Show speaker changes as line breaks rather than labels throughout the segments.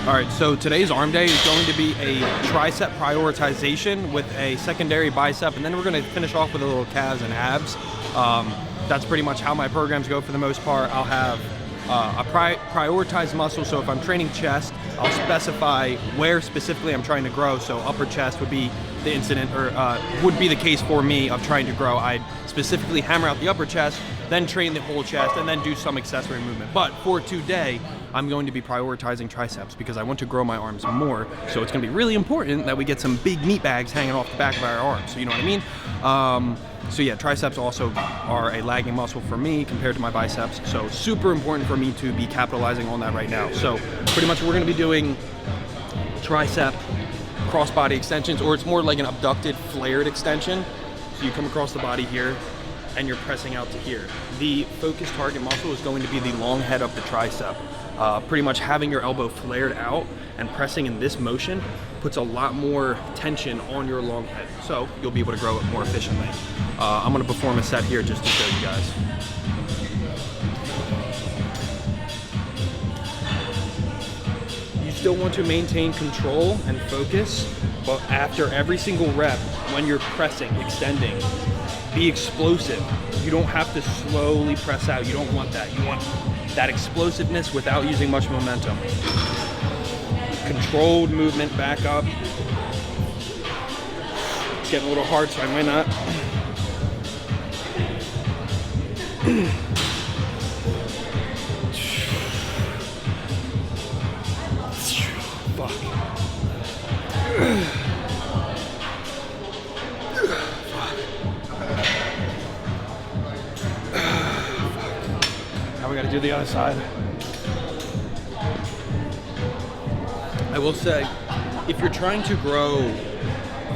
All right, so today's arm day is going to be a tricep prioritization with a secondary bicep, and then we're going to finish off with a little calves and abs. That's pretty much how my programs go for the most part. I'll have a prioritized muscle, so if I'm training chest, I'll specify where specifically I'm trying to grow. So upper chest would be the incident, or would be the case for me of trying to grow. I'd specifically hammer out the upper chest, then train the whole chest, and then do some accessory movement. But for today, I'm going to be prioritizing triceps because I want to grow my arms more. So it's going to be really important that we get some big meat bags hanging off the back of our arms. So you know what I mean? So yeah, triceps also are a lagging muscle for me compared to my biceps. So super important for me to be capitalizing on that right now. So pretty much we're going to be doing tricep cross-body extensions, or it's more like an abducted flared extension. So you come across the body here and you're pressing out to here. The focus target muscle is going to be the long head of the tricep. Pretty much having your elbow flared out and pressing in this motion puts a lot more tension on your long head, so you'll be able to grow it more efficiently. I'm going to perform a set here just to show you guys. You still want to maintain control and focus, but after every single rep, when you're pressing, extending, be explosive. You don't have to slowly press out. You don't want that. You want that explosiveness without using much momentum. Controlled movement back up. It's getting a little hard, so I might not. Fuck. Now we gotta do the other side. I will say, if you're trying to grow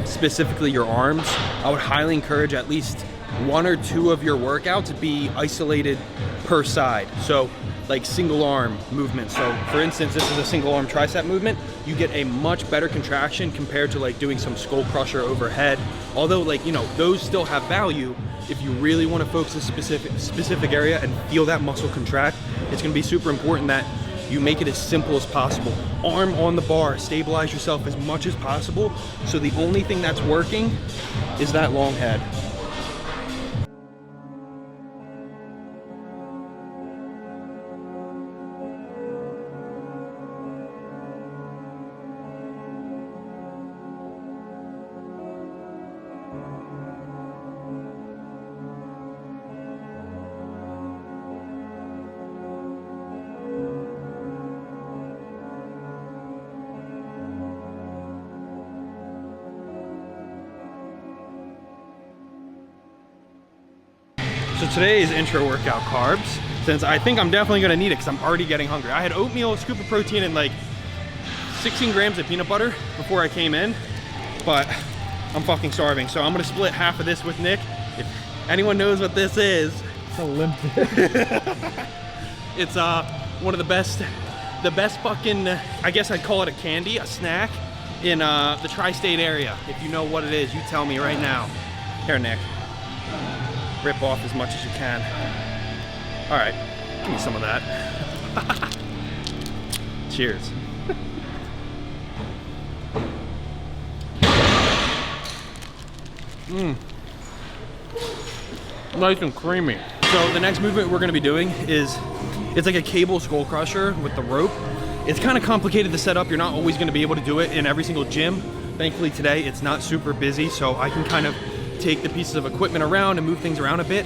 specifically your arms, I would highly encourage at least one or two of your workouts to be isolated per side. So like single arm movement. So for instance, this is a single arm tricep movement. You get a much better contraction compared to like doing some skull crusher overhead. Although, like, you know, those still have value. If you really want to focus a specific area and feel that muscle contract, it's going to be super important that you make it as simple as possible. Arm on the bar, stabilize yourself as much as possible. So the only thing that's working is that long head. So today's intro workout carbs, since I think I'm definitely gonna need it because I'm already getting hungry. I had oatmeal, a scoop of protein, and like 16 grams of peanut butter before I came in, but I'm fucking starving. So I'm gonna split half of this with Nick. If anyone knows what this is,
it's a limp.
It's one of the best fucking, I guess I'd call it a candy, a snack in the tri-state area. If you know what it is, you tell me right now. Here, Nick. Rip off as much as you can. All right, give me some of that. Cheers. Nice and creamy. So the next movement we're gonna be doing is, it's like a cable skull crusher with the rope. It's kind of complicated to set up. You're not always gonna be able to do it in every single gym. Thankfully today, it's not super busy, so I can kind of take the pieces of equipment around and move things around a bit.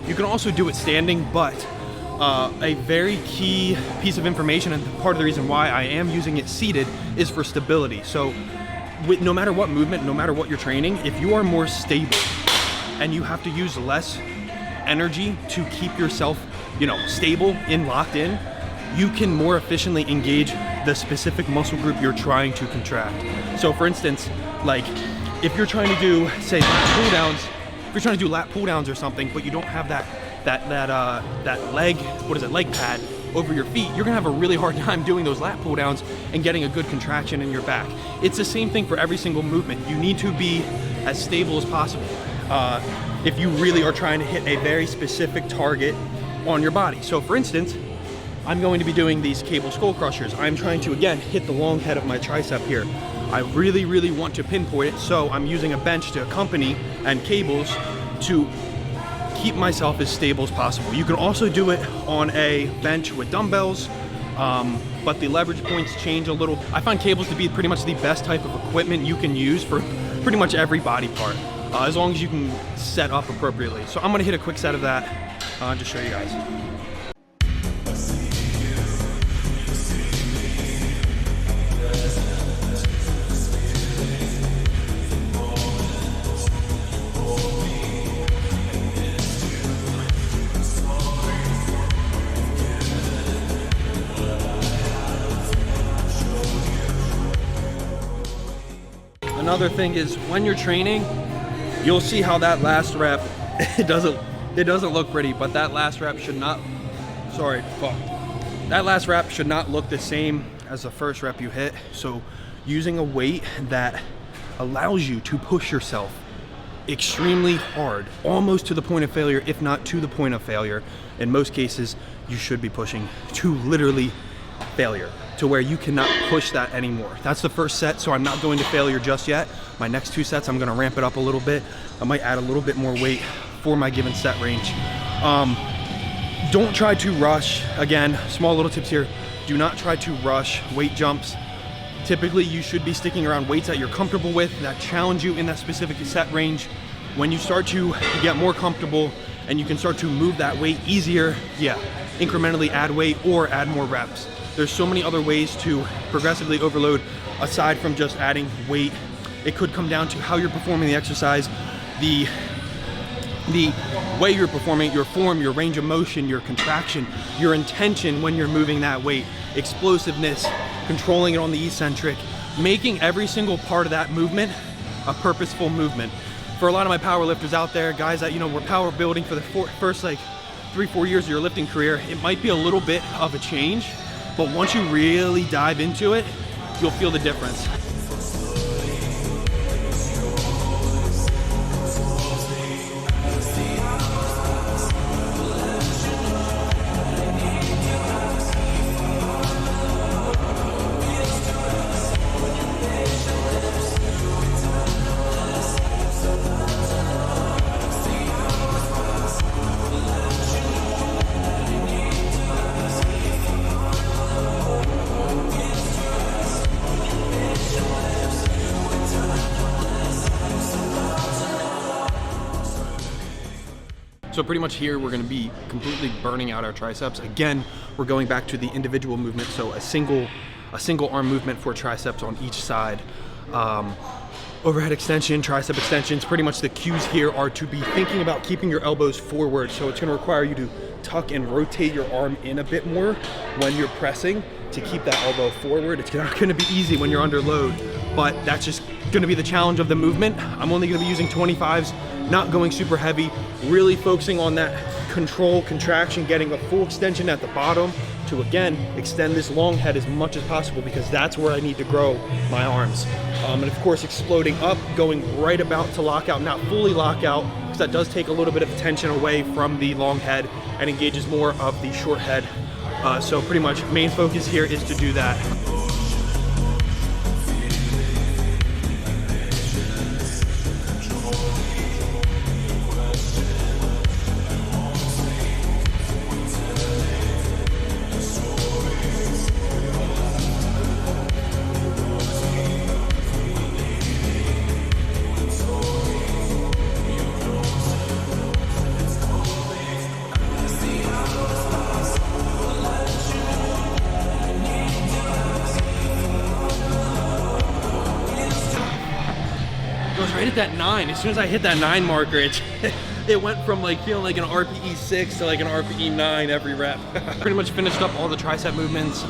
You can also do it standing, but a very key piece of information, and part of the reason why I am using it seated, is for stability. So no matter what movement, no matter what you're training, if you are more stable and you have to use less energy to keep yourself, you know, stable and locked in, you can more efficiently engage the specific muscle group you're trying to contract. So for instance, like, if you're trying to do, say, lat pull downs, if you're trying to do lat pull downs or something, but you don't have that leg, leg pad over your feet, you're gonna have a really hard time doing those lat pull downs and getting a good contraction in your back. It's the same thing for every single movement. You need to be as stable as possible if you really are trying to hit a very specific target on your body. So for instance, I'm going to be doing these cable skull crushers. I'm trying to, again, hit the long head of my tricep here. I really, really want to pinpoint it, so I'm using a bench to accompany and cables to keep myself as stable as possible. You can also do it on a bench with dumbbells, but the leverage points change a little. I find cables to be pretty much the best type of equipment you can use for pretty much every body part, as long as you can set up appropriately. So I'm gonna hit a quick set of that, just show you guys. Another thing is when you're training, you'll see how that last rep, it doesn't look pretty, but that last rep should not, that last rep should not look the same as the first rep you hit. So using a weight that allows you to push yourself extremely hard, almost to the point of failure, if not to the point of failure. In most cases, you should be pushing to literally failure, to where you cannot push that anymore. That's the first set, so I'm not going to failure just yet. My next 2 sets, I'm gonna ramp it up a little bit. I might add a little bit more weight for my given set range. Don't try to rush. Again, small little tips here. Do not try to rush weight jumps. Typically, you should be sticking around weights that you're comfortable with, that challenge you in that specific set range. When you start to get more comfortable and you can start to move that weight easier, yeah, incrementally add weight or add more reps. There's so many other ways to progressively overload aside from just adding weight. It could come down to how you're performing the exercise, the way you're performing, your form, your range of motion, your contraction, your intention when you're moving that weight, explosiveness, controlling it on the eccentric, making every single part of that movement a purposeful movement. For a lot of my power lifters out there, guys that, you know, were power building for the first like 3-4 years of your lifting career, it might be a little bit of a change, but once you really dive into it, you'll feel the difference. So pretty much here, we're gonna be completely burning out our triceps. Again, we're going back to the individual movement. So a single arm movement for triceps on each side. Overhead extension, tricep extensions. Pretty much the cues here are to be thinking about keeping your elbows forward. So it's gonna require you to tuck and rotate your arm in a bit more when you're pressing to keep that elbow forward. It's not gonna be easy when you're under load, but that's just gonna be the challenge of the movement. I'm only gonna be using 25s, not going super heavy, really focusing on that control, contraction, getting a full extension at the bottom to, again, extend this long head as much as possible, because that's where I need to grow my arms. And of course, exploding up, going right about to lockout, not fully lockout, because that does take a little bit of tension away from the long head and engages more of the short head. So pretty much main focus here is to do that. Right at that 9. As soon as I hit that 9 marker, it went from like feeling like an RPE 6 to like an RPE 9 every rep. Pretty much finished up all the tricep movements.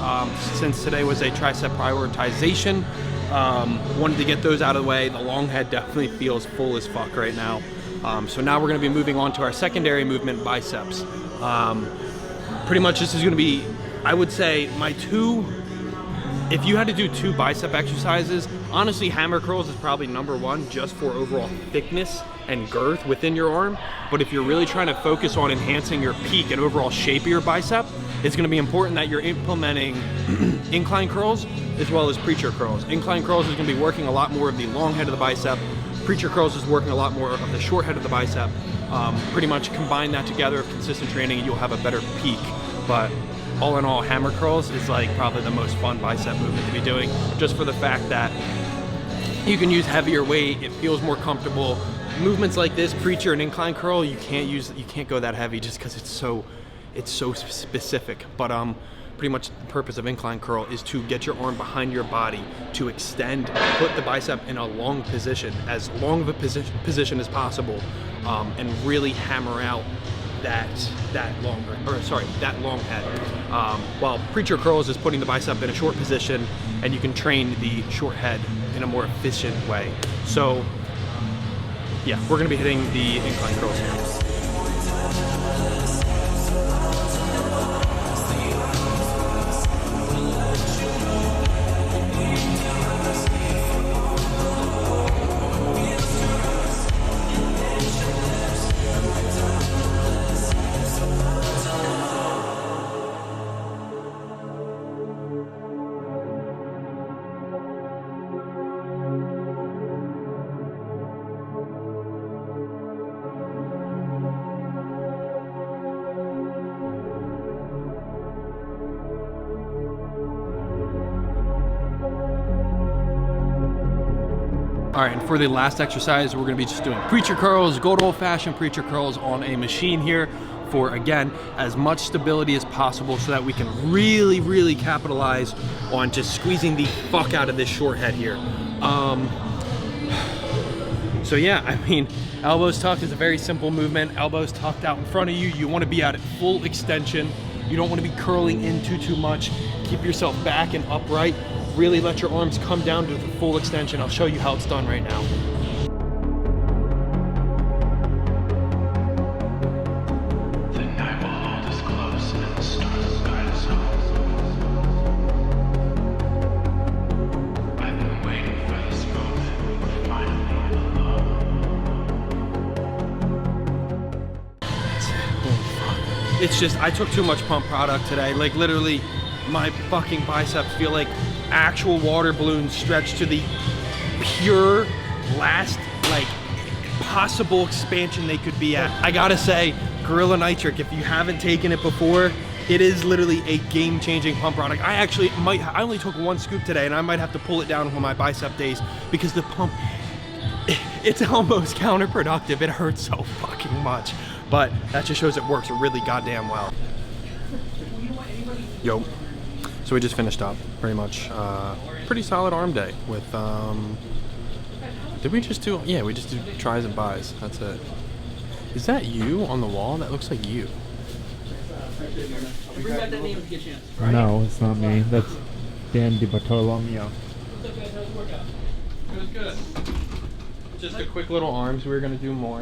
Since today was a tricep prioritization, wanted to get those out of the way. The long head definitely feels full as fuck right now. So now we're gonna be moving on to our secondary movement, biceps. Pretty much this is gonna be, I would say, my two, if you had to do 2 bicep exercises, honestly, hammer curls is probably #1 just for overall thickness and girth within your arm. But if you're really trying to focus on enhancing your peak and overall shape of your bicep, it's gonna be important that you're implementing incline curls as well as preacher curls. Incline curls is gonna be working a lot more of the long head of the bicep. Preacher curls is working a lot more of the short head of the bicep. Pretty much combine that together with consistent training and you'll have a better peak. But all in all, hammer curls is like probably the most fun bicep movement to be doing, just for the fact that you can use heavier weight, it feels more comfortable. Movements like this, preacher and incline curl, you can't go that heavy just because it's so specific. But pretty much the purpose of incline curl is to get your arm behind your body, to extend, put the bicep in a long position, as long of a position as possible, and really hammer out that long head. While preacher curls is putting the bicep in a short position, and you can train the short head in a more efficient way. So yeah, we're gonna be hitting the incline curls here. All right, and for the last exercise, we're gonna be just doing preacher curls, good old-fashioned preacher curls on a machine here for, again, as much stability as possible so that we can really capitalize on just squeezing the fuck out of this short head here. So yeah, I mean, elbows tucked is a very simple movement. Elbows tucked out in front of you. You wanna be at full extension. You don't wanna be curling in too much. Keep yourself back and upright. Really let your arms come down to the full extension. I'll show you how it's done right now.
The night will hold us close and the stars will guide us home. I've been waiting for this moment. We're finally alone.
It's just, I took too much pump product today. Like literally, my fucking biceps feel like actual water balloons stretched to the pure last like possible expansion they could be at. I gotta say, Gorilla Nitric, if you haven't taken it before, it is literally a game-changing pump product. I only took one scoop today and I might have to pull it down on my bicep days because the pump, it's almost counterproductive. It hurts so fucking much, but that just shows it works really goddamn well. Yo. So we just finished up, pretty much. Pretty solid arm day with, did we just do, yeah, we just did tries and buys, that's it. Is that you on the wall? That looks like you.
No, it's not me. That's Dan Di Bartolomeo.
It was good. Just a quick little arms, we were gonna do more.